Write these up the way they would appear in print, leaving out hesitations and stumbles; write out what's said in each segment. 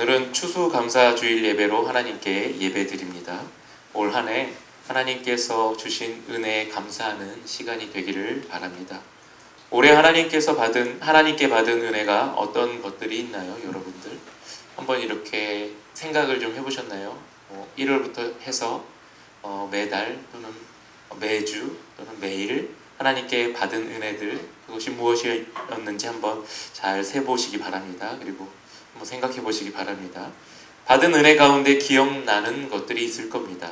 오늘은 추수감사주일 예배로 하나님께 예배드립니다. 올 한 해 하나님께서 주신 은혜에 감사하는 시간이 되기를 바랍니다. 올해 하나님께 받은 은혜가 어떤 것들이 있나요, 여러분들? 한번 이렇게 생각을 좀 해보셨나요? 1월부터 해서 매달 또는 매주 또는 매일 하나님께 받은 은혜들, 그것이 무엇이었는지 한번 잘 세보시기 바랍니다. 그리고 한번 생각해 보시기 바랍니다. 받은 은혜 가운데 기억나는 것들이 있을 겁니다.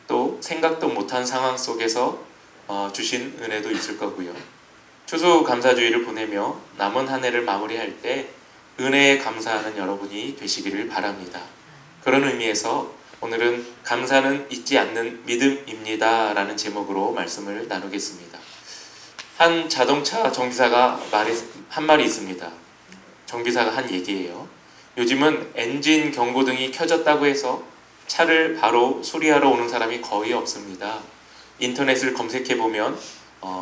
또 생각도 못한 상황 속에서 주신 은혜도 있을 거고요. 추수감사주의를 보내며 남은 한 해를 마무리할 때 은혜에 감사하는 여러분이 되시기를 바랍니다. 그런 의미에서 오늘은 감사는 잊지 않는 믿음입니다 라는 제목으로 말씀을 나누겠습니다. 한 자동차 정비사가 한 말이 있습니다. 정비사가 한 얘기예요. 요즘은 엔진 경고등이 켜졌다고 해서 차를 바로 수리하러 오는 사람이 거의 없습니다. 인터넷을 검색해보면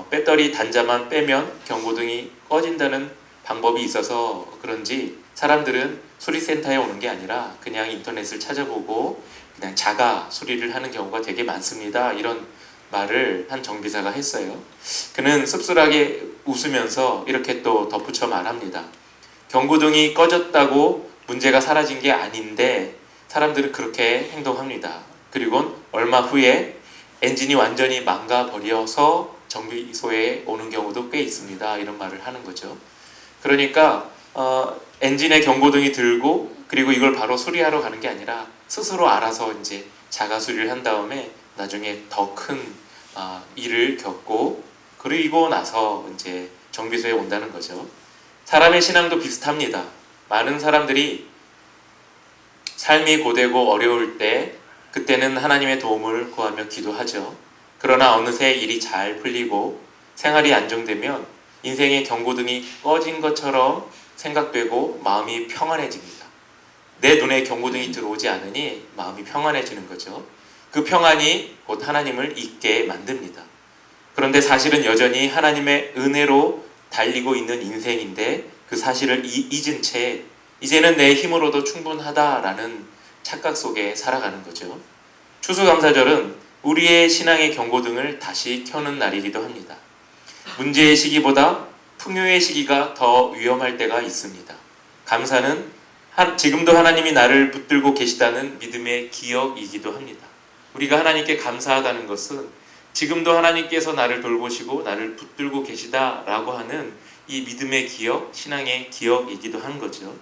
배터리 단자만 빼면 경고등이 꺼진다는 방법이 있어서 그런지 사람들은 수리센터에 오는 게 아니라 그냥 인터넷을 찾아보고 그냥 자가 수리를 하는 경우가 되게 많습니다. 이런 말을 한 정비사가 했어요. 그는 씁쓸하게 웃으면서 이렇게 또 덧붙여 말합니다. 경고등이 꺼졌다고 문제가 사라진 게 아닌데 사람들은 그렇게 행동합니다. 그리고 얼마 후에 엔진이 완전히 망가버려서 정비소에 오는 경우도 꽤 있습니다. 이런 말을 하는 거죠. 그러니까 엔진의 경고등이 들고 그리고 이걸 바로 수리하러 가는 게 아니라 스스로 알아서 이제 자가 수리를 한 다음에 나중에 더 큰 일을 겪고 그리고 나서 이제 정비소에 온다는 거죠. 사람의 신앙도 비슷합니다. 많은 사람들이 삶이 고되고 어려울 때 그때는 하나님의 도움을 구하며 기도하죠. 그러나 어느새 일이 잘 풀리고 생활이 안정되면 인생의 경고등이 꺼진 것처럼 생각되고 마음이 평안해집니다. 내 눈에 경고등이 들어오지 않으니 마음이 평안해지는 거죠. 그 평안이 곧 하나님을 잊게 만듭니다. 그런데 사실은 여전히 하나님의 은혜로 달리고 있는 인생인데 그 사실을 잊은 채 이제는 내 힘으로도 충분하다라는 착각 속에 살아가는 거죠. 추수감사절은 우리의 신앙의 경고등을 다시 켜는 날이기도 합니다. 문제의 시기보다 풍요의 시기가 더 위험할 때가 있습니다. 감사는 지금도 하나님이 나를 붙들고 계시다는 믿음의 기억이기도 합니다. 우리가 하나님께 감사하다는 것은 지금도 하나님께서 나를 돌보시고 나를 붙들고 계시다라고 하는 이 믿음의 기억, 신앙의 기억이기도 한 거죠.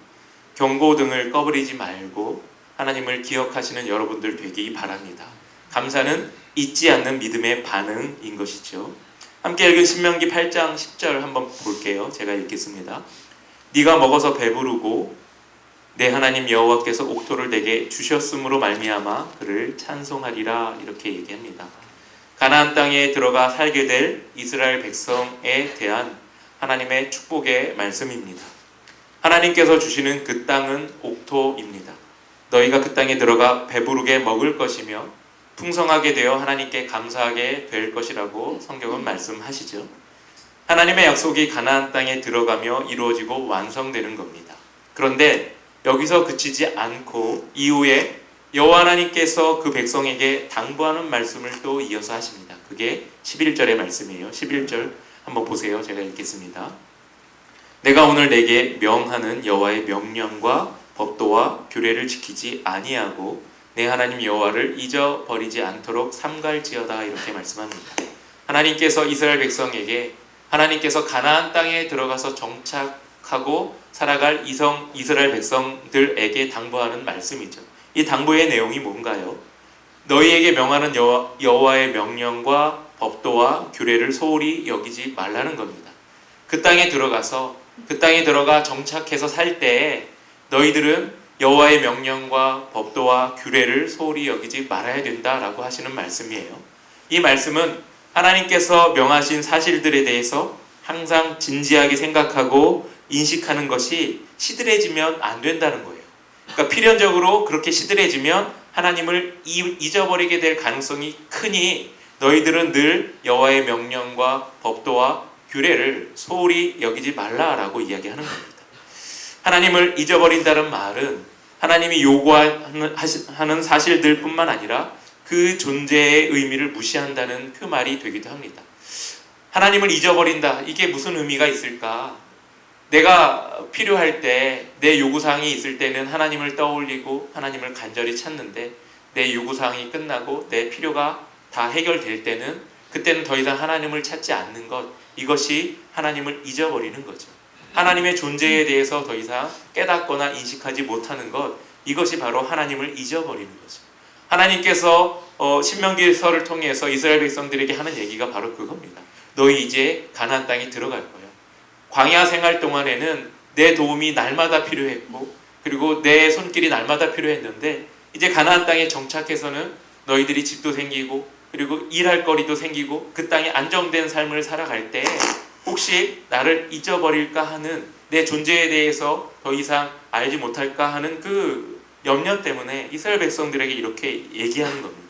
경고등을 꺼버리지 말고 하나님을 기억하시는 여러분들 되기 바랍니다. 감사는 잊지 않는 믿음의 반응인 것이죠. 함께 읽은 신명기 8장 10절 한번 볼게요. 제가 읽겠습니다. 네가 먹어서 배부르고 내 하나님 여호와께서 옥토를 내게 주셨으므로 말미암아 그를 찬송하리라 이렇게 얘기합니다. 가나안 땅에 들어가 살게 될 이스라엘 백성에 대한 하나님의 축복의 말씀입니다. 하나님께서 주시는 그 땅은 옥토입니다. 너희가 그 땅에 들어가 배부르게 먹을 것이며 풍성하게 되어 하나님께 감사하게 될 것이라고 성경은 말씀하시죠. 하나님의 약속이 가나안 땅에 들어가며 이루어지고 완성되는 겁니다. 그런데 여기서 그치지 않고 이후에 여호와 하나님께서 그 백성에게 당부하는 말씀을 또 이어서 하십니다. 그게 11절의 말씀이에요. 11절 한번 보세요. 제가 읽겠습니다. 내가 오늘 내게 명하는 여호와의 명령과 법도와 규례를 지키지 아니하고 내 하나님 여호와를 잊어버리지 않도록 삼갈지어다 이렇게 말씀합니다. 하나님께서 이스라엘 백성에게 하나님께서 가나안 땅에 들어가서 정착하고 살아갈 이스라엘 백성들에게 당부하는 말씀이죠. 이 당부의 내용이 뭔가요? 너희에게 명하는 여호와의 명령과 법도와 규례를 소홀히 여기지 말라는 겁니다. 그 땅에 들어가 정착해서 살 때에 너희들은 여호와의 명령과 법도와 규례를 소홀히 여기지 말아야 된다라고 하시는 말씀이에요. 이 말씀은 하나님께서 명하신 사실들에 대해서 항상 진지하게 생각하고 인식하는 것이 시들해지면 안 된다는 거예요. 그러니까 필연적으로 그렇게 시들해지면 하나님을 잊어버리게 될 가능성이 크니 너희들은 늘 여호와의 명령과 법도와 규례를 소홀히 여기지 말라라고 이야기하는 겁니다. 하나님을 잊어버린다는 말은 하나님이 요구하는 사실들뿐만 아니라 그 존재의 의미를 무시한다는 그 말이 되기도 합니다. 하나님을 잊어버린다. 이게 무슨 의미가 있을까? 내가 필요할 때, 내 요구사항이 있을 때는 하나님을 떠올리고 하나님을 간절히 찾는데, 내 요구사항이 끝나고 내 필요가 다 해결될 때는, 그때는 더 이상 하나님을 찾지 않는 것, 이것이 하나님을 잊어버리는 거죠. 하나님의 존재에 대해서 더 이상 깨닫거나 인식하지 못하는 것, 이것이 바로 하나님을 잊어버리는 거죠. 하나님께서 신명기서를 통해서 이스라엘 백성들에게 하는 얘기가 바로 그겁니다. 너희 이제 가나안 땅에 들어갈 거야. 광야 생활 동안에는 내 도움이 날마다 필요했고, 그리고 내 손길이 날마다 필요했는데, 이제 가나안 땅에 정착해서는 너희들이 집도 생기고, 그리고 일할 거리도 생기고, 그 땅에 안정된 삶을 살아갈 때 혹시 나를 잊어버릴까 하는, 내 존재에 대해서 더 이상 알지 못할까 하는 그 염려 때문에 이스라엘 백성들에게 이렇게 얘기하는 겁니다.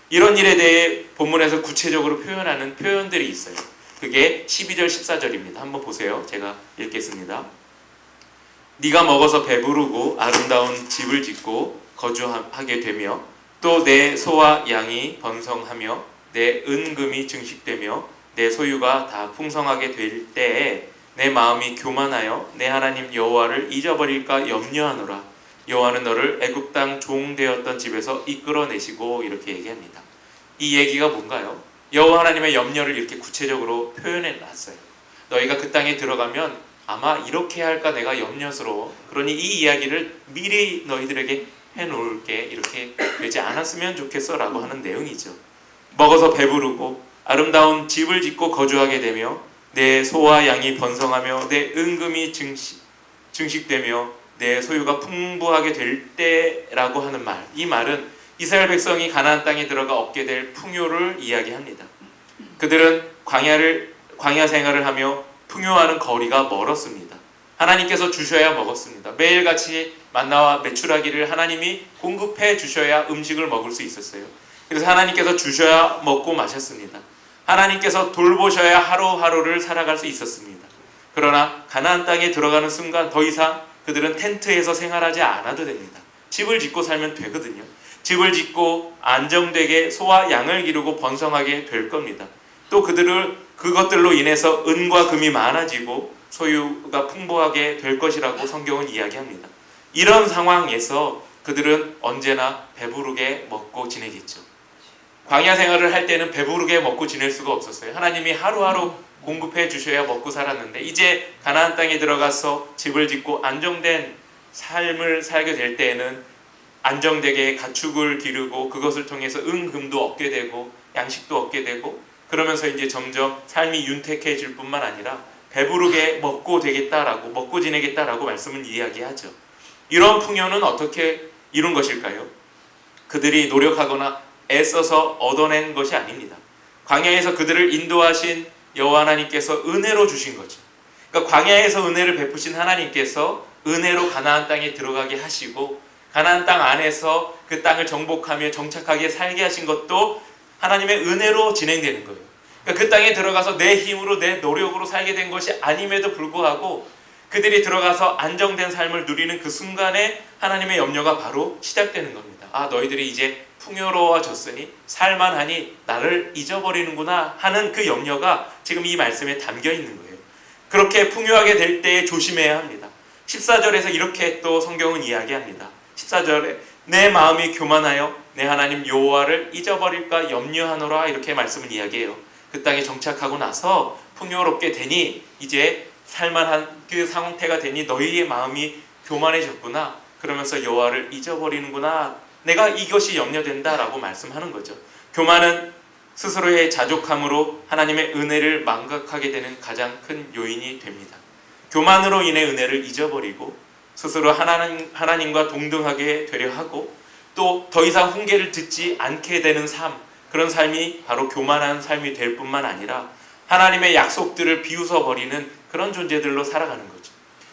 이런 일에 대해 본문에서 구체적으로 표현하는 표현들이 있어요. 그게 12절 14절입니다. 한번 보세요. 제가 읽겠습니다. 네가 먹어서 배부르고 아름다운 집을 짓고 거주하게 되며, 또 내 소와 양이 번성하며 내 은금이 증식되며 내 소유가 다 풍성하게 될 때에 내 마음이 교만하여 내 하나님 여호와를 잊어버릴까 염려하노라. 여호와는 너를 애굽 땅 종 되었던 집에서 이끌어내시고, 이렇게 얘기합니다. 이 얘기가 뭔가요? 여호와 하나님의 염려를 이렇게 구체적으로 표현해 놨어요. 너희가 그 땅에 들어가면 아마 이렇게 할까 내가 염려스러워. 그러니 이 이야기를 미리 너희들에게 해놓을게. 이렇게 되지 않았으면 좋겠어 라고 하는 내용이죠. 먹어서 배부르고 아름다운 집을 짓고 거주하게 되며 내 소와 양이 번성하며 내 은금이 증식되며 내 소유가 풍부하게 될 때라고 하는 말, 이 말은 이스라엘 백성이 가나안 땅에 들어가 얻게 될 풍요를 이야기합니다. 그들은 광야 생활을 하며 풍요하는 거리가 멀었습니다. 하나님께서 주셔야 먹었습니다. 매일같이 만나와 메추라기를 하나님이 공급해 주셔야 음식을 먹을 수 있었어요. 그래서 하나님께서 주셔야 먹고 마셨습니다. 하나님께서 돌보셔야 하루하루를 살아갈 수 있었습니다. 그러나 가나안 땅에 들어가는 순간 더 이상 그들은 텐트에서 생활하지 않아도 됩니다. 집을 짓고 살면 되거든요. 집을 짓고 안정되게 소와 양을 기르고 번성하게 될 겁니다. 또 그것들로 인해서 은과 금이 많아지고 소유가 풍부하게 될 것이라고 성경은 이야기합니다. 이런 상황에서 그들은 언제나 배부르게 먹고 지내겠죠. 광야 생활을 할 때는 배부르게 먹고 지낼 수가 없었어요. 하나님이 하루하루 공급해 주셔야 먹고 살았는데, 이제 가나안 땅에 들어가서 집을 짓고 안정된 삶을 살게 될 때에는 안정되게 가축을 기르고 그것을 통해서 은금도 얻게 되고 양식도 얻게 되고, 그러면서 이제 점점 삶이 윤택해질 뿐만 아니라 배부르게 먹고 되겠다라고, 먹고 지내겠다라고 말씀을 이야기하죠. 이런 풍요는 어떻게 이룬 것일까요? 그들이 노력하거나 애써서 얻어낸 것이 아닙니다. 광야에서 그들을 인도하신 여호와 하나님께서 은혜로 주신 거죠. 그러니까 광야에서 은혜를 베푸신 하나님께서 은혜로 가나안 땅에 들어가게 하시고, 가나안 땅 안에서 그 땅을 정복하며 정착하게 살게 하신 것도 하나님의 은혜로 진행되는 거예요. 그러니까 그 땅에 들어가서 내 힘으로 내 노력으로 살게 된 것이 아님에도 불구하고 그들이 들어가서 안정된 삶을 누리는 그 순간에 하나님의 염려가 바로 시작되는 겁니다. 아, 너희들이 이제 풍요로워졌으니 살만하니 나를 잊어버리는구나 하는 그 염려가 지금 이 말씀에 담겨 있는 거예요. 그렇게 풍요하게 될 때 조심해야 합니다. 14절에서 이렇게 또 성경은 이야기합니다. 14절에 내 마음이 교만하여 내 하나님 여호와를 잊어버릴까 염려하노라, 이렇게 말씀을 이야기해요. 그 땅에 정착하고 나서 풍요롭게 되니, 이제 살만한 그 상태가 되니 너희의 마음이 교만해졌구나, 그러면서 여호와를 잊어버리는구나, 내가 이것이 염려된다라고 말씀하는 거죠. 교만은 스스로의 자족함으로 하나님의 은혜를 망각하게 되는 가장 큰 요인이 됩니다. 교만으로 인해 은혜를 잊어버리고 스스로 하나님과 동등하게 되려 하고, 또 더 이상 훈계를 듣지 않게 되는 삶, 그런 삶이 바로 교만한 삶이 될 뿐만 아니라 하나님의 약속들을 비웃어버리는 그런 존재들로 살아가는 거죠.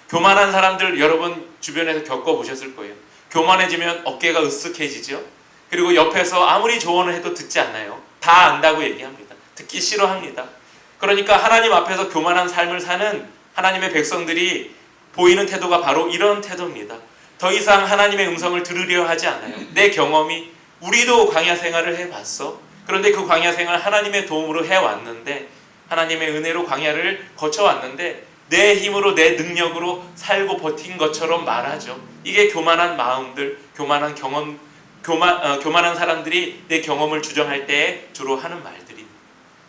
교만한 사람들 여러분 주변에서 겪어보셨을 거예요. 교만해지면 어깨가 으쓱해지죠. 그리고 옆에서 아무리 조언을 해도 듣지 않아요. 다 안다고 얘기합니다. 듣기 싫어합니다. 그러니까 하나님 앞에서 교만한 삶을 사는 하나님의 백성들이 보이는 태도가 바로 이런 태도입니다. 더 이상 하나님의 음성을 들으려 하지 않아요. 내 경험이, 우리도 광야 생활을 해봤어. 그런데 그 광야 생활 하나님의 도움으로 해왔는데, 하나님의 은혜로 광야를 거쳐왔는데 내 힘으로 내 능력으로 살고 버틴 것처럼 말하죠. 이게 교만한 마음들, 교만한 경험, 교만한 사람들이 내 경험을 주장할 때 주로 하는 말들이,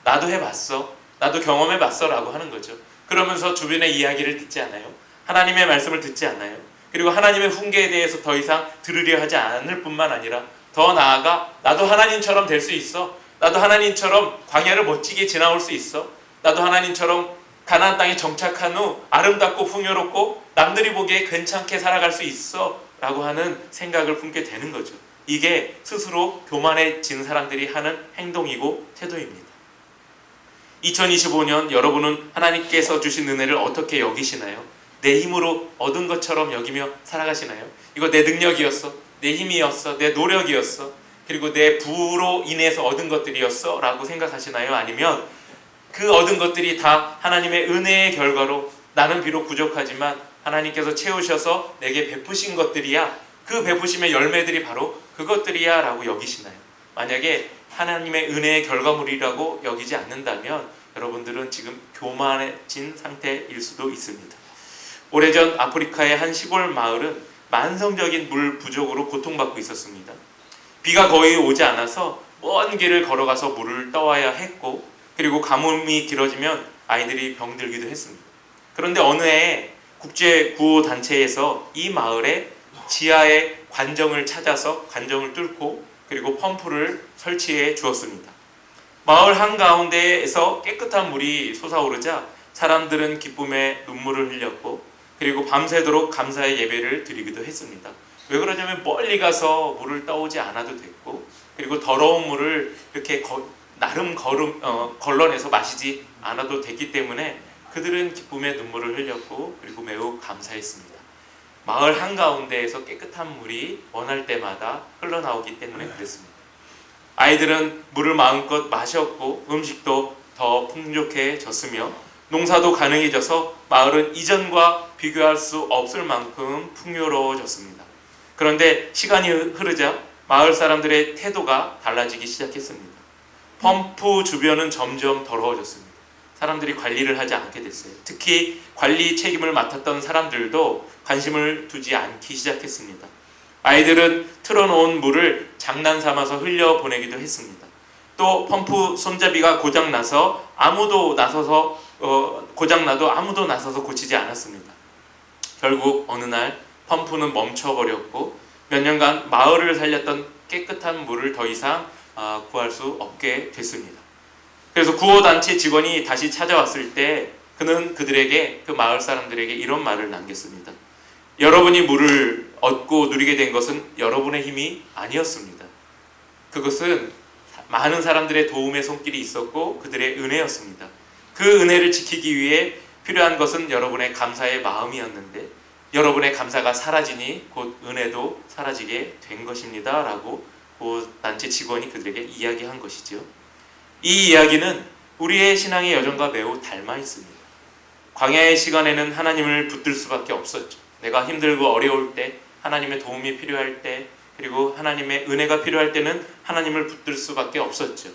나도 해봤어, 나도 경험해봤어 라고 하는 거죠. 그러면서 주변의 이야기를 듣지 않아요. 하나님의 말씀을 듣지 않아요. 그리고 하나님의 훈계에 대해서 더 이상 들으려 하지 않을 뿐만 아니라 더 나아가 나도 하나님처럼 될 수 있어, 나도 하나님처럼 광야를 멋지게 지나올 수 있어, 나도 하나님처럼 가나안 땅에 정착한 후 아름답고 풍요롭고 남들이 보기에 괜찮게 살아갈 수 있어 라고 하는 생각을 품게 되는 거죠. 이게 스스로 교만해진 사람들이 하는 행동이고 태도입니다. 2025년 여러분은 하나님께서 주신 은혜를 어떻게 여기시나요? 내 힘으로 얻은 것처럼 여기며 살아가시나요? 이거 내 능력이었어, 내 힘이었어, 내 노력이었어, 그리고 내 부로 인해서 얻은 것들이었어 라고 생각하시나요? 아니면 그 얻은 것들이 다 하나님의 은혜의 결과로, 나는 비록 부족하지만 하나님께서 채우셔서 내게 베푸신 것들이야, 그 베푸심의 열매들이 바로 그것들이야 라고 여기시나요? 만약에 하나님의 은혜의 결과물이라고 여기지 않는다면 여러분들은 지금 교만해진 상태일 수도 있습니다. 오래전 아프리카의 한 시골 마을은 만성적인 물 부족으로 고통받고 있었습니다. 비가 거의 오지 않아서 먼 길을 걸어가서 물을 떠와야 했고, 그리고 가뭄이 길어지면 아이들이 병들기도 했습니다. 그런데 어느 해 국제구호단체에서 이 마을에 지하에 관정을 찾아서 관정을 뚫고 그리고 펌프를 설치해 주었습니다. 마을 한가운데에서 깨끗한 물이 솟아오르자 사람들은 기쁨에 눈물을 흘렸고, 그리고 밤새도록 감사의 예배를 드리기도 했습니다. 왜 그러냐면 멀리 가서 물을 떠오지 않아도 됐고, 그리고 더러운 물을 이렇게 나름 걸러내서 마시지 않아도 됐기 때문에 그들은 기쁨의 눈물을 흘렸고, 그리고 매우 감사했습니다. 마을 한가운데에서 깨끗한 물이 원할 때마다 흘러나오기 때문에 그랬습니다. 아이들은 물을 마음껏 마셨고 음식도 더 풍족해졌으며 농사도 가능해져서 마을은 이전과 비교할 수 없을 만큼 풍요로워졌습니다. 그런데 시간이 흐르자 마을 사람들의 태도가 달라지기 시작했습니다. 펌프 주변은 점점 더러워졌습니다. 사람들이 관리를 하지 않게 됐어요. 특히 관리 책임을 맡았던 사람들도 관심을 두지 않기 시작했습니다. 아이들은 틀어놓은 물을 장난 삼아서 흘려보내기도 했습니다. 또 펌프 손잡이가 고장나서 고장나도 아무도 나서서 고치지 않았습니다. 결국 어느 날 펌프는 멈춰버렸고 몇 년간 마을을 살렸던 깨끗한 물을 더 이상 구할 수 없게 됐습니다. 그래서 구호단체 직원이 다시 찾아왔을 때 그는 그들에게, 그 마을 사람들에게 이런 말을 남겼습니다. 여러분이 물을 얻고 누리게 된 것은 여러분의 힘이 아니었습니다. 그것은 많은 사람들의 도움의 손길이 있었고 그들의 은혜였습니다. 그 은혜를 지키기 위해 필요한 것은 여러분의 감사의 마음이었는데 여러분의 감사가 사라지니 곧 은혜도 사라지게 된 것입니다 라고 구호단체 직원이 그들에게 이야기한 것이죠. 이 이야기는 우리의 신앙의 여정과 매우 닮아 있습니다. 광야의 시간에는 하나님을 붙들 수밖에 없었죠. 내가 힘들고 어려울 때, 하나님의 도움이 필요할 때, 그리고 하나님의 은혜가 필요할 때는 하나님을 붙들 수밖에 없었죠.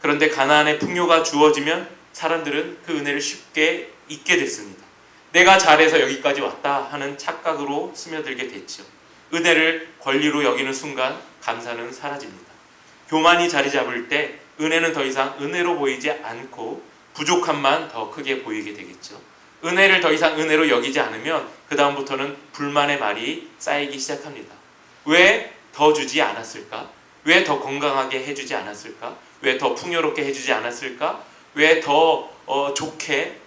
그런데 가나안의 풍요가 주어지면 사람들은 그 은혜를 쉽게 잊게 됐습니다. 내가 잘해서 여기까지 왔다 하는 착각으로 스며들게 됐죠. 은혜를 권리로 여기는 순간 감사는 사라집니다. 교만이 자리 잡을 때 은혜는 더 이상 은혜로 보이지 않고 부족함만 더 크게 보이게 되겠죠. 은혜를 더 이상 은혜로 여기지 않으면 그 다음부터는 불만의 말이 쌓이기 시작합니다. 왜 더 주지 않았을까? 왜 더 건강하게 해주지 않았을까? 왜 더 풍요롭게 해주지 않았을까? 왜 더 좋게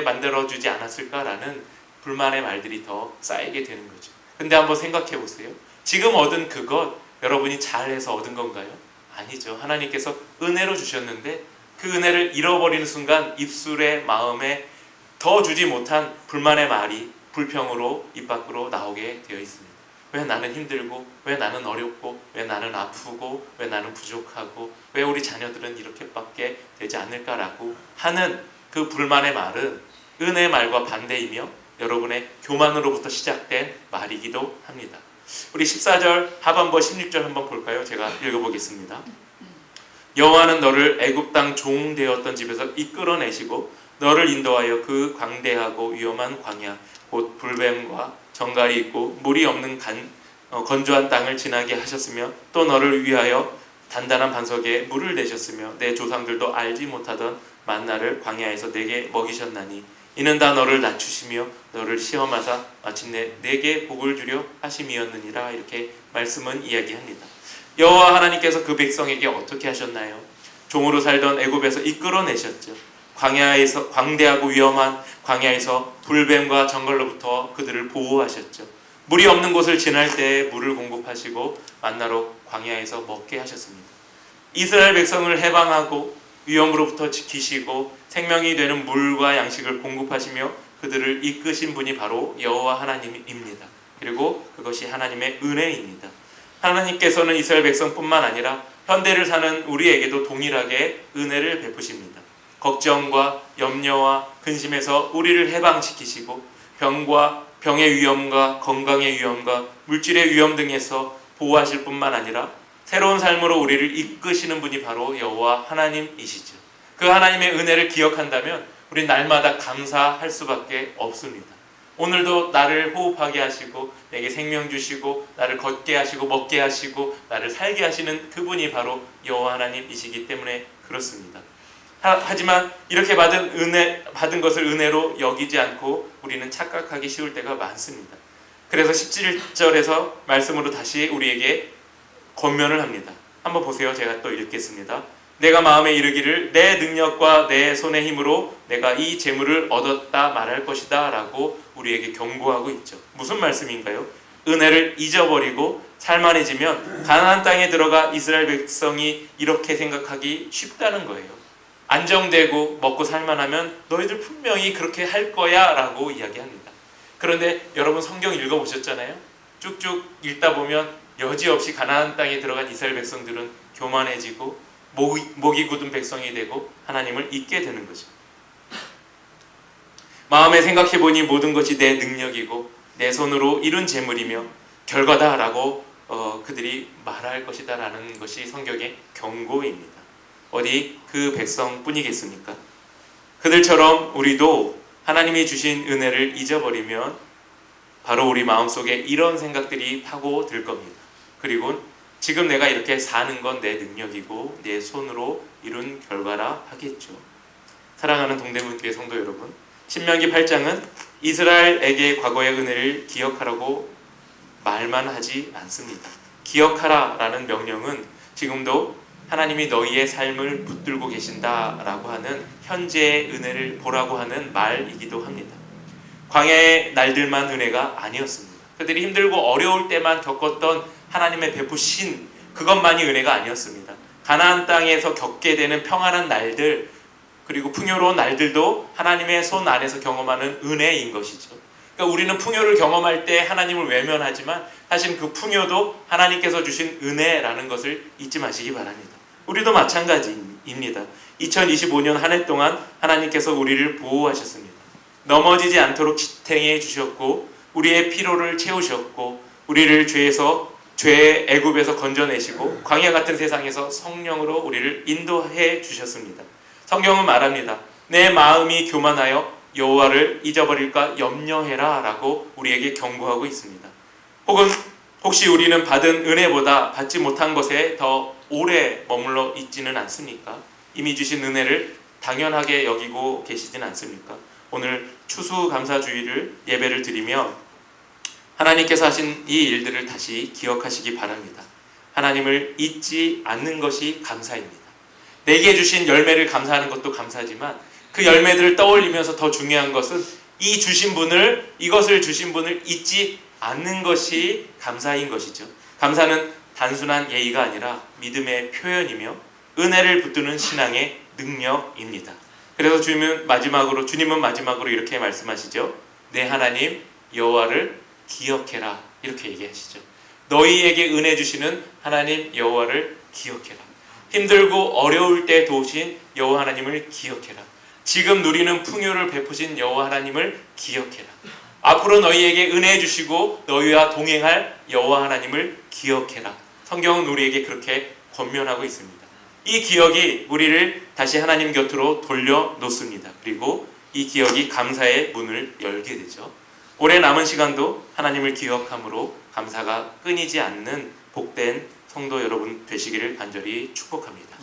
만들어주지 않았을까라는 불만의 말들이 더 쌓이게 되는 거죠. 근데 한번 생각해 보세요. 지금 얻은 그것 여러분이 잘해서 얻은 건가요? 아니죠. 하나님께서 은혜로 주셨는데 그 은혜를 잃어버리는 순간 입술에 마음에 더 주지 못한 불만의 말이 불평으로 입 밖으로 나오게 되어 있습니다. 왜 나는 힘들고, 왜 나는 어렵고, 왜 나는 아프고, 왜 나는 부족하고, 왜 우리 자녀들은 이렇게밖에 되지 않을까라고 하는 그 불만의 말은 은혜의 말과 반대이며 여러분의 교만으로부터 시작된 말이기도 합니다. 우리 14절 하반부 16절 한번 볼까요? 제가 읽어보겠습니다. 여호와는 너를 애굽 땅 종 되었던 집에서 이끌어내시고 너를 인도하여 그 광대하고 위험한 광야 곧 불뱀과 정갈이 있고 물이 없는 건조한 땅을 지나게 하셨으며 또 너를 위하여 단단한 반석에 물을 내셨으며 내 조상들도 알지 못하던 만나를 광야에서 내게 먹이셨나니 이는 다 너를 낮추시며 너를 시험하사 마침내 내게 복을 주려 하심이었느니라. 이렇게 말씀은 이야기합니다. 여호와 하나님께서 그 백성에게 어떻게 하셨나요? 종으로 살던 애굽에서 이끌어내셨죠. 광야에서 광대하고 위험한 광야에서 불뱀과 정갈로부터 그들을 보호하셨죠. 물이 없는 곳을 지날 때 물을 공급하시고 만나로 광야에서 먹게 하셨습니다. 이스라엘 백성을 해방하고 위험으로부터 지키시고 생명이 되는 물과 양식을 공급하시며 그들을 이끄신 분이 바로 여호와 하나님입니다. 그리고 그것이 하나님의 은혜입니다. 하나님께서는 이스라엘 백성뿐만 아니라 현대를 사는 우리에게도 동일하게 은혜를 베푸십니다. 걱정과 염려와 근심에서 우리를 해방시키시고 병의 위험과 건강의 위험과 물질의 위험 등에서 보호하실 뿐만 아니라 새로운 삶으로 우리를 이끄시는 분이 바로 여호와 하나님이시죠. 그 하나님의 은혜를 기억한다면 우리 날마다 감사할 수밖에 없습니다. 오늘도 나를 호흡하게 하시고 내게 생명 주시고 나를 걷게 하시고 먹게 하시고 나를 살게 하시는 그분이 바로 여호와 하나님이시기 때문에 그렇습니다. 하지만 이렇게 받은 것을 은혜로 여기지 않고 우리는 착각하기 쉬울 때가 많습니다. 그래서 17절에서 말씀으로 다시 우리에게 권면을 합니다. 한번 보세요. 제가 또 읽겠습니다. 내가 마음에 이르기를 내 능력과 내 손의 힘으로 내가 이 재물을 얻었다 말할 것이다 라고 우리에게 경고하고 있죠. 무슨 말씀인가요? 은혜를 잊어버리고 살만해지면 가나안 땅에 들어가 이스라엘 백성이 이렇게 생각하기 쉽다는 거예요. 안정되고 먹고 살만하면 너희들 분명히 그렇게 할 거야 라고 이야기합니다. 그런데 여러분 성경 읽어보셨잖아요. 쭉쭉 읽다 보면 여지없이 가나안 땅에 들어간 이스라엘 백성들은 교만해지고 목이 굳은 백성이 되고 하나님을 잊게 되는 거죠. 마음에 생각해보니 모든 것이 내 능력이고 내 손으로 이룬 재물이며 결과다라고 그들이 말할 것이다 라는 것이 성경의 경고입니다. 어디 그 백성뿐이겠습니까? 그들처럼 우리도 하나님이 주신 은혜를 잊어버리면 바로 우리 마음속에 이런 생각들이 파고들 겁니다. 그리고 지금 내가 이렇게 사는 건 내 능력이고 내 손으로 이룬 결과라 하겠죠. 사랑하는 동대문교회 성도 여러분, 신명기 8장은 이스라엘에게 과거의 은혜를 기억하라고 말만 하지 않습니다. 기억하라 라는 명령은 지금도 하나님이 너희의 삶을 붙들고 계신다라고 하는 현재의 은혜를 보라고 하는 말이기도 합니다. 광야의 날들만 은혜가 아니었습니다. 그들이 힘들고 어려울 때만 겪었던 하나님의 베푸신 그것만이 은혜가 아니었습니다. 가나안 땅에서 겪게 되는 평안한 날들 그리고 풍요로운 날들도 하나님의 손 안에서 경험하는 은혜인 것이죠. 그러니까 우리는 풍요를 경험할 때 하나님을 외면하지만 사실 그 풍요도 하나님께서 주신 은혜라는 것을 잊지 마시기 바랍니다. 우리도 마찬가지입니다. 2025년 한 해 동안 하나님께서 우리를 보호하셨습니다. 넘어지지 않도록 지탱해 주셨고 우리의 피로를 채우셨고 우리를 죄의 애굽에서 건져내시고 광야 같은 세상에서 성령으로 우리를 인도해 주셨습니다. 성경은 말합니다. 내 마음이 교만하여 여호와를 잊어버릴까 염려해라 라고 우리에게 경고하고 있습니다. 혹시 우리는 받은 은혜보다 받지 못한 것에 더 오래 머물러 있지는 않습니까? 이미 주신 은혜를 당연하게 여기고 계시진 않습니까? 오늘 추수감사주일을 예배를 드리며 하나님께서 하신 이 일들을 다시 기억하시기 바랍니다. 하나님을 잊지 않는 것이 감사입니다. 내게 주신 열매를 감사하는 것도 감사지만 그 열매들을 떠올리면서 더 중요한 것은 이것을 주신 분을 잊지 않는 것이 감사인 것이죠. 감사는 단순한 예의가 아니라 믿음의 표현이며 은혜를 붙드는 신앙의 능력입니다. 그래서 주님은 마지막으로 이렇게 말씀하시죠. 내 하나님 여호와를 기억해라 이렇게 얘기하시죠. 너희에게 은혜 주시는 하나님 여호와를 기억해라. 힘들고 어려울 때 도우신 여호와 하나님을 기억해라. 지금 누리는 풍요를 베푸신 여호와 하나님을 기억해라. 앞으로 너희에게 은혜 주시고 너희와 동행할 여호와 하나님을 기억해라. 성경은 우리에게 그렇게 권면하고 있습니다. 이 기억이 우리를 다시 하나님 곁으로 돌려놓습니다. 그리고 이 기억이 감사의 문을 열게 되죠. 올해 남은 시간도 하나님을 기억함으로 감사가 끊이지 않는 복된 성도 여러분 되시기를 간절히 축복합니다.